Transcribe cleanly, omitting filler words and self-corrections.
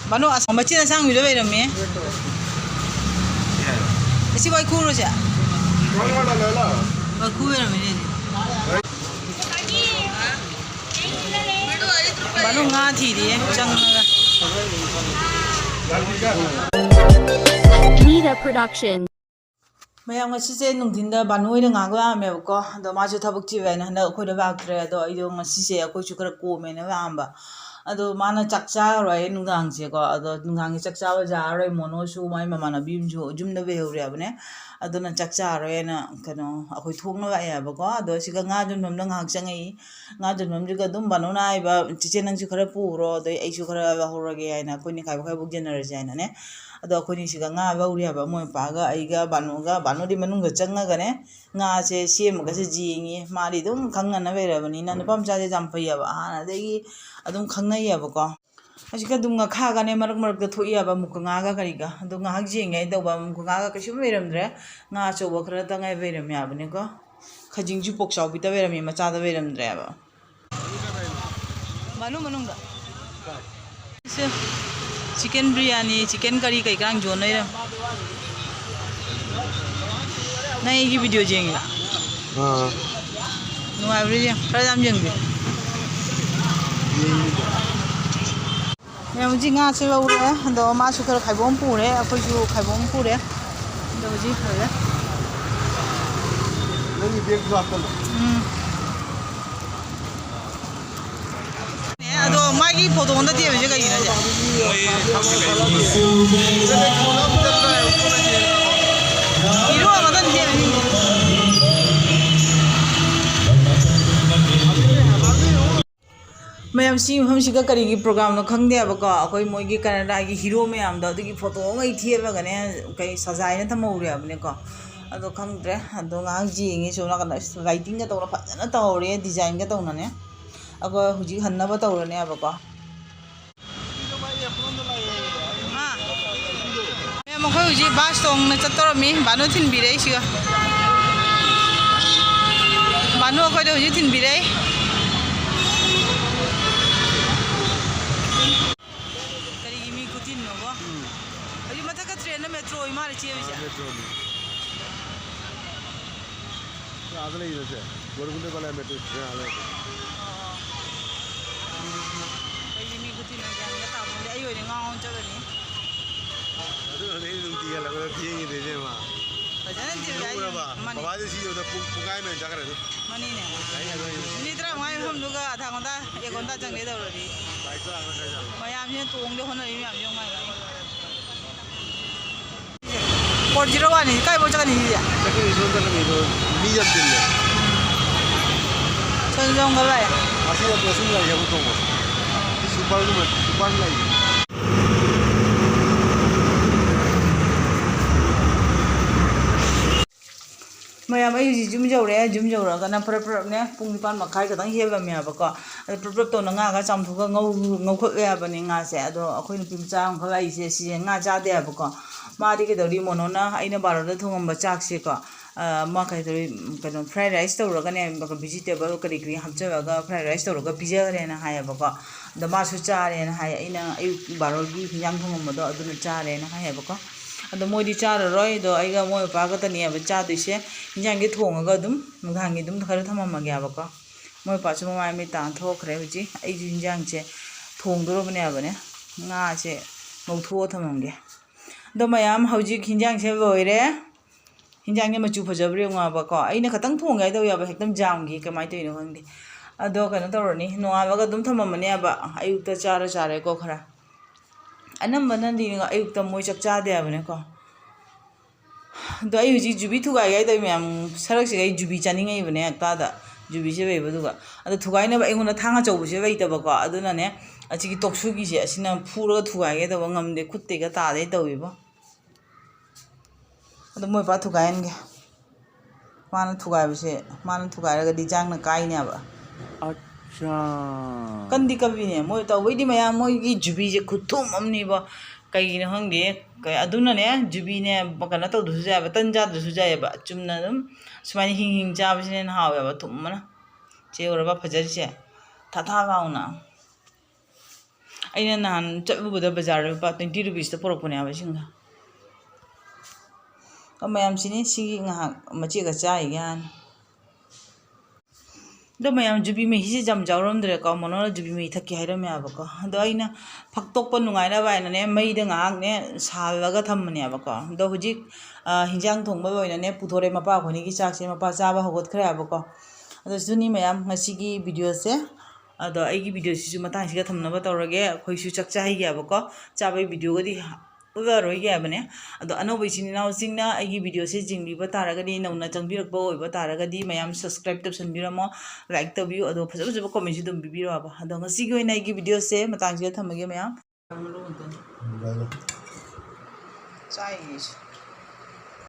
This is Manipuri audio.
Banu asam macam sang video beram ni. Isi boy kuru je. Boy kuru beram ni. Banu ngah thi dia, cang. Nita Production. Mayam ngasi se nungtinda banu ida ngagwa me ko do ma chu thabuk chi we na na khoi da ba tre do ido ngasi se ko chu kra ko me na ba amba ado mana chakcha roi nungang se ko ado nungang chakcha wa ja roi mono su mai mama na bim ju jum da be hore abne ado na chakcha roi na kano akhoi thong na ya ba ko ado si ga nga jum nom na ngak changai nga jum nom ji ga dum banu na ba chi che nang chu khara pu ro do ai chu khara ba hore ge ai na ko ni kai ba kai buk jener ja na ne ado ko ni si ga nga ba uri ba mo pa ga ai ga banu di manung ga changa ga ne nga se sem ga se ji ngi ma ri dum khang na be ra ba ni na pam cha je jam pa ya ba ha na de gi adum khang na ya ba ko asi ka dum nga kha ga ne marak marak da tho ya ba mu ka nga ga kari ga ado nga hak ji ngai da ba mu ka nga ga ka shum be ram dre nga cho ba khra ta ngai be ram ya ba ne ko khajing ju pok chaw bi ta be ram ma cha da be ram dre ba manung ga chicken biryani chicken curry kai kang jo nai ram nai gi video jeng la nuai bri jeng pra jam jeng bi ya mu ji nga che ba ure do ma su khar khai bom pu re akhoi ju khai bom pu re do ji khare nani beg drop kal ado magi photo onda tie je kai na ja iro amadan tie ni mayam si hum si ka kari gi program no khang de ba ko akoi moi gi Canada gi hero mayam da gi photo ngai thie ba ga ne kai sajai na thamau re abne ko ado khang dre ado nga ji ngi so na ka writing ga to na phajana to re design ga to na ne ago huji hanna ba to ne ba ko mayam khoi huji bus tong na chator mi banu thin bi re si ga banu khoi de huji thin bi re metro imari che bija metro ni adale ide che gorgunde bala metro train ale ai mi guti na jang ga ta bo ai oi nga on cha ni adu ne nung ti la ba phi ni de je ma ba jan ti ba mani ba je si yo da pukai men ja kare mani ne ni tra ngai hum lu ga tha gon da ye gon da jang le da ro ri bai tra ga ja ma yam ni tong de hon ri mi am yong ngai 401 ni kai bo cha ni ya take ni so da ni do ni ya din le chen jong ga ba ya asi da person la ya bu to mo super la mayam ai ji jum jaw ra ga na prap ne pung pan ma khai ka dang he ba me ba ko prap to na nga ga cham thu ga ngau khot ya ba ni nga se ado akhoi nu pim chang kha ai se si nga cha de ba ko ma di ke do ri mono na aina baro da thongam ba chak se ko ma kai do kano fried rice to ra ga ne ba vegetable kari kri ham cha ga fried rice to ra ga pizza re na ha ya ba ko da ma su cha re na ha ya ina ai baro gi yang thongam do adu na cha re na ha ya ba ko ado moi di cha roi do ai ga moi pa ga ta ni ba cha du se yang gi thong ga dum ngang gi dum khar thama ma ga ba ko moi pa chu ma mi ta tho khre hu ji ai ji yang che thong do ba ne nga che ngau tho thamam ge do mayam hauji khinjang se boire hinjang ne machu phajabre nga ba ko aina khatang thong ga do ya ba hekdam jam gi kamai te no hangdi ado kana to ni no ba ga dum thamam ne ba ayuk ta chare ko khara anam banan di nga ayuk ta moi chak cha de ba ne ko do ayu ji jubi thu ga ga do mayam sarak se ga jubi chani ngai ba ne ta da jubi se be ba du ga ado thu ga ne ba engona thanga chau bu se ba ita ba ko adu na ne achi ki toksu gi se asina phura thu ga ga do ngam de khutte ga ta de to wi ba ado moi pa thu ga en ge mana thu ga bi se mana thu ga ga di jang na kai ne ba acha kan di ka bi ne moi to wi di ma ya moi gi jubi je khuthum amni ba kai ne hang de kai aduna ne jubi ne ba kana to du ja ba tan ja du ja ba chumna dum smani hing ja ba se ne ha ba thum mana che ora ba phajar che tha tha ga una ꯑꯩꯅ ꯅꯍꯥꯟ ꯆꯠꯂꯨꯕꯗ ꯕꯖꯥꯔꯗ ꯂꯨꯄꯥ 20 rupeesꯇ ꯄꯨꯔꯛꯄꯅꯦꯕ ꯏꯁꯤꯡꯗꯣ ꯃꯌꯥꯝꯁꯤꯅꯤ ꯁꯤꯒꯤ ꯉꯥꯏꯍꯥꯛ ꯃꯆꯦꯒ ꯆꯥꯏꯒꯦ ꯍꯥꯟꯅ ꯑꯗꯣ ꯃꯌꯥꯝ ꯖꯨꯕꯤ ꯃꯍꯤꯁꯦ ꯌꯥꯝ ꯌꯥꯎꯔꯝꯗ꯭ꯔꯦꯀꯣ ꯃꯣꯅꯣꯅ ꯖꯨꯕꯤ ꯃꯍꯤ ꯊꯛꯀꯦ ꯍꯥꯏꯔꯝꯃꯦꯕꯀꯣ ꯑꯗꯣ ꯑꯩꯅ ꯐꯛꯇꯣꯛꯄ ꯅꯨꯡꯉꯥꯏꯅꯕ ꯍꯥꯏꯅꯅꯦ ꯃꯩꯗ ꯉꯥꯏꯍꯥꯛꯅꯦ ꯁꯥꯜꯂꯒ ꯊꯝꯕꯅꯦꯕꯀꯣ ꯑꯗꯣ ꯍꯧꯖꯤꯛ ꯍꯤꯟꯖꯥꯡ ꯊꯣꯡꯕ ꯑꯣꯏꯅꯅꯦ ꯄꯨꯊꯣꯔꯛꯑꯦ ꯃꯄꯥ ꯑꯩꯈꯣꯏꯅꯤꯒꯤ ꯆꯥꯛꯁꯦ ꯃꯄꯥ ꯆꯥꯕ ꯍꯧꯒꯠꯈ꯭ꯔꯦꯕꯀꯣ ꯑꯗꯣ ꯁꯤꯅꯤ ꯃꯌꯥꯝ ꯉꯁꯤꯒꯤ ꯚꯤꯗꯤꯑꯣꯁꯦ ꯑꯗꯣ ꯑꯩꯒꯤ ꯚꯤꯗꯤꯑꯣꯁꯤꯁꯨ ꯃꯇꯥꯡꯁꯤꯒ ꯊꯝꯅꯕ ꯇꯧꯔꯒꯦ ꯑꯩꯈꯣꯏꯁꯨ ꯆꯥꯛ ꯆꯥꯍꯩꯒꯦꯕꯀꯣ ꯆꯥꯕꯒꯤ ꯚꯤꯗꯤꯑꯣꯒꯗꯤ ꯎꯠꯂꯔꯣꯏꯒꯦ ꯍꯥꯏꯕꯅꯦ ꯑꯗꯣ ꯑꯅꯧꯕ ꯏꯆꯤꯟ ꯏꯅꯥꯎꯁꯤꯡꯅ ꯑꯩꯒꯤ ꯚꯤꯗꯤꯑꯣꯁꯦ ꯌꯦꯡꯕꯤꯕ ꯇꯥꯔꯒꯗꯤ ꯅꯧꯅ ꯆꯪꯕꯤꯔꯛꯄ ꯑꯣꯏꯕ ꯇꯥꯔꯒꯗꯤ ꯃꯌꯥꯝ ꯁꯕꯁꯀ꯭ꯔꯥꯏꯕ ꯇꯧꯁꯟꯕꯤꯔꯝꯃꯣ ꯂꯥꯏꯛ ꯇꯧꯕꯤꯌꯨ ꯑꯗꯣ ꯐꯖ ꯐꯖꯕ ꯀꯣꯃꯦꯟꯁꯨ ꯑꯗꯨꯝ ꯄꯤꯕꯤꯔꯣꯕ ꯑꯗꯣ ꯉꯁꯤꯒꯤ ꯑꯣꯏꯅ ꯑꯩꯒꯤ ꯚꯤꯗꯤꯑꯣꯁꯦ ꯃꯇꯥꯡꯁꯤꯗ ꯊꯝꯃꯒꯦ ꯃꯌꯥꯝ ꯆꯥꯏꯒꯤꯁꯦ